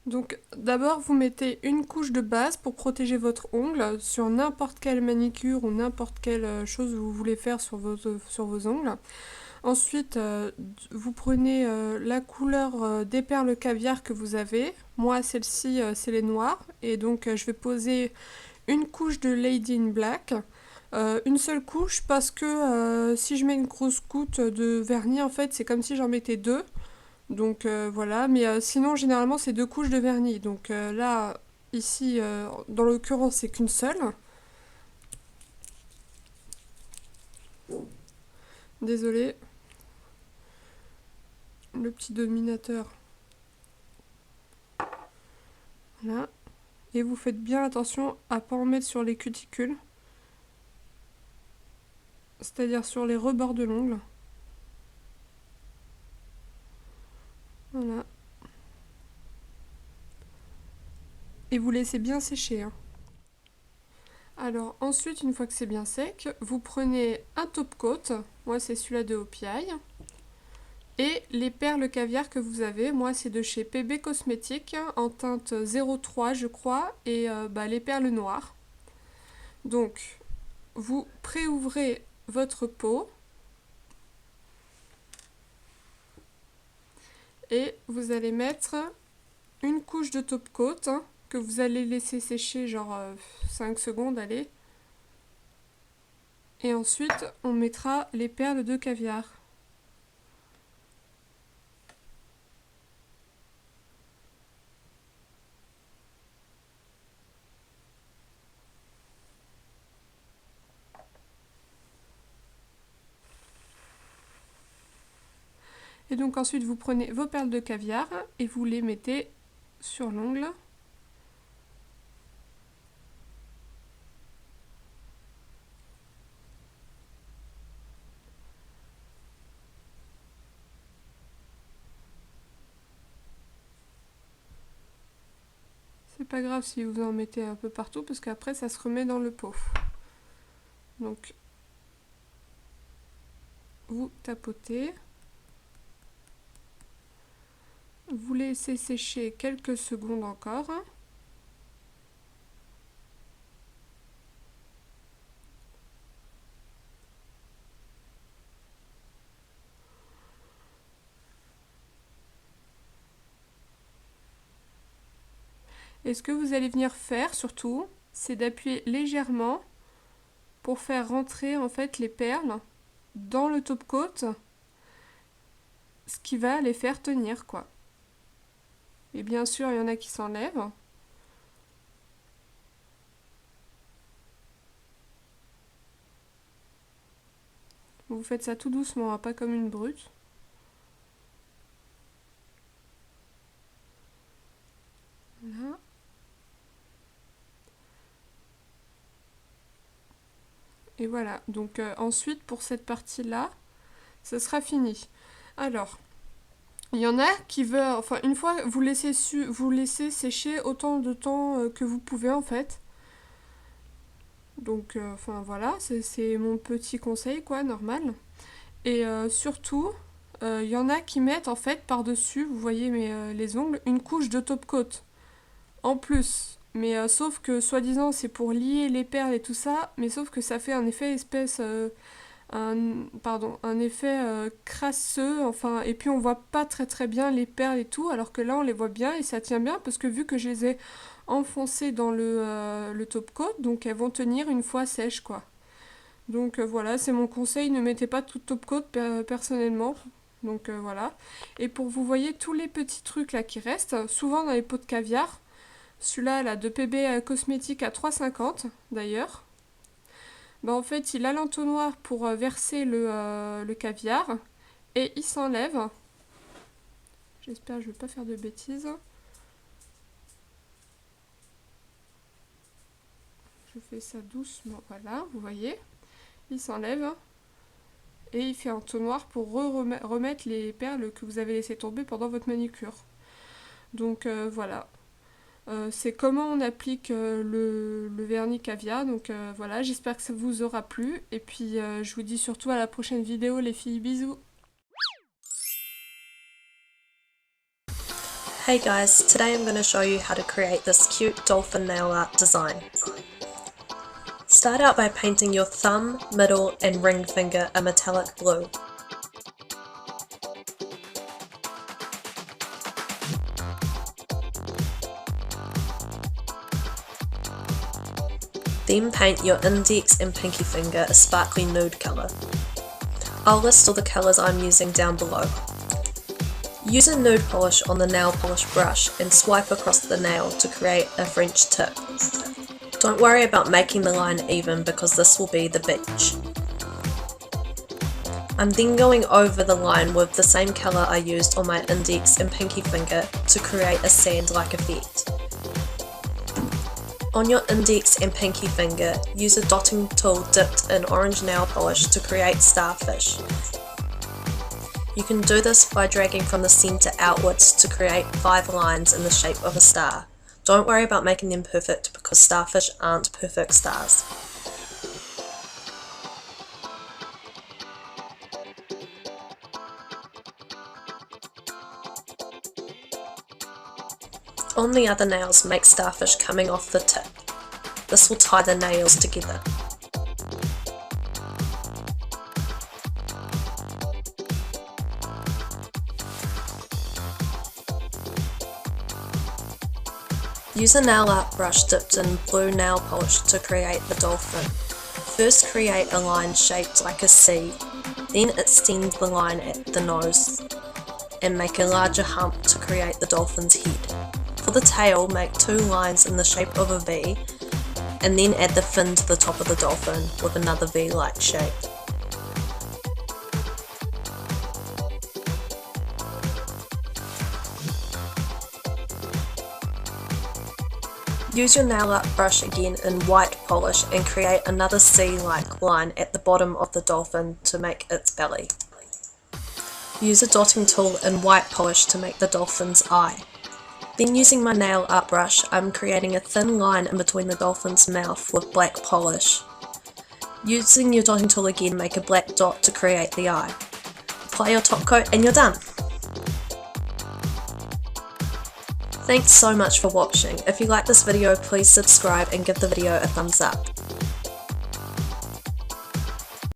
Donc d'abord vous mettez une couche de base pour protéger votre ongle sur n'importe quelle manicure ou n'importe quelle chose que vous voulez faire sur vos ongles. Ensuite vous prenez la couleur des perles caviar que vous avez. Moi celle-ci c'est les noires et donc je vais poser une couche de Lady in Black. Une seule couche parce que si je mets une grosse goutte de vernis en fait c'est comme si j'en mettais deux. Donc voilà, mais sinon généralement c'est deux couches de vernis. Donc là, ici, dans l'occurrence, c'est qu'une seule. Désolée, le petit dominateur. Là. Et vous faites bien attention à ne pas en mettre sur les cuticules, c'est-à-dire sur les rebords de l'ongle. Voilà. Et vous laissez bien sécher, hein. Alors ensuite, une fois que c'est bien sec, vous prenez un top coat. Moi, c'est celui-là de OPI. Et les perles caviar que vous avez, moi c'est de chez PB Cosmétiques en teinte 03 je crois et les perles noires. Donc vous préouvrez votre pot et vous allez mettre une couche de top coat que vous allez laisser sécher genre 5 secondes, allez. Et ensuite on mettra les perles de caviar. Et donc ensuite vous prenez vos perles de caviar et vous les mettez sur l'ongle. C'est pas grave si vous en mettez un peu partout parce qu'après ça se remet dans le pot. Donc vous tapotez. Vous laissez sécher quelques secondes encore. Et ce que vous allez venir faire surtout, c'est d'appuyer légèrement pour faire rentrer en fait les perles dans le top coat, ce qui va les faire tenir quoi. Et bien sûr, il y en a qui s'enlèvent. Vous faites ça tout doucement, hein, pas comme une brute. Voilà. Et voilà, donc ensuite pour cette partie-là, ce sera fini. Alors, il y en a qui veulent, enfin une fois vous laissez sécher autant de temps que vous pouvez en fait. Donc enfin voilà, c'est mon petit conseil quoi, normal. Et surtout, il y en a qui mettent en fait par-dessus, vous voyez les ongles, une couche de top coat en plus. Mais sauf que soi-disant c'est pour lier les perles et tout ça, mais sauf que ça fait un effet espèce un effet crasseux, enfin, et puis on voit pas très très bien les perles et tout, alors que là on les voit bien et ça tient bien parce que vu que je les ai enfoncées dans le top coat, donc elles vont tenir une fois sèches quoi. Donc voilà, c'est mon conseil, ne mettez pas tout top coat personnellement. Donc voilà. Et pour vous voyez tous les petits trucs là qui restent, souvent dans les pots de caviar, celui-là là, de PB Cosmétique à 3,50 d'ailleurs. Bah, en fait, il a l'entonnoir pour verser le caviar et il s'enlève. J'espère que je ne vais pas faire de bêtises. Je fais ça doucement, voilà, vous voyez. Il s'enlève et il fait un entonnoir pour remettre les perles que vous avez laissées tomber pendant votre manucure. Donc voilà. C'est comment on applique le vernis caviar. Donc voilà, j'espère que ça vous aura plu. Et puis je vous dis surtout à la prochaine vidéo les filles, bisous. Hey guys, today I'm going to show you how to create this cute dolphin nail art design. Start out by painting your thumb, middle and ring finger a metallic blue. Then paint your index and pinky finger a sparkly nude colour. I'll list all the colours I'm using down below. Use a nude polish on the nail polish brush and swipe across the nail to create a French tip. Don't worry about making the line even because this will be the beach. I'm then going over the line with the same colour I used on my index and pinky finger to create a sand-like effect. On your index and pinky finger, use a dotting tool dipped in orange nail polish to create starfish. You can do this by dragging from the centre outwards to create 5 lines in the shape of a star. Don't worry about making them perfect because starfish aren't perfect stars. On the other nails, make starfish coming off the tip. This will tie the nails together. Use a nail art brush dipped in blue nail polish to create the dolphin. First create a line shaped like a C, then extend the line at the nose and make a larger hump to create the dolphin's head. For the tail, make 2 lines in the shape of a V and then add the fin to the top of the dolphin with another V-like shape. Use your nail art brush again in white polish and create another C-like line at the bottom of the dolphin to make its belly. Use a dotting tool in white polish to make the dolphin's eye. Then using my nail art brush, I'm creating a thin line in between the dolphin's mouth with black polish. Using your dotting tool again, make a black dot to create the eye. Apply your top coat and you're done! Thanks so much for watching. If you like this video, please subscribe and give the video a thumbs up.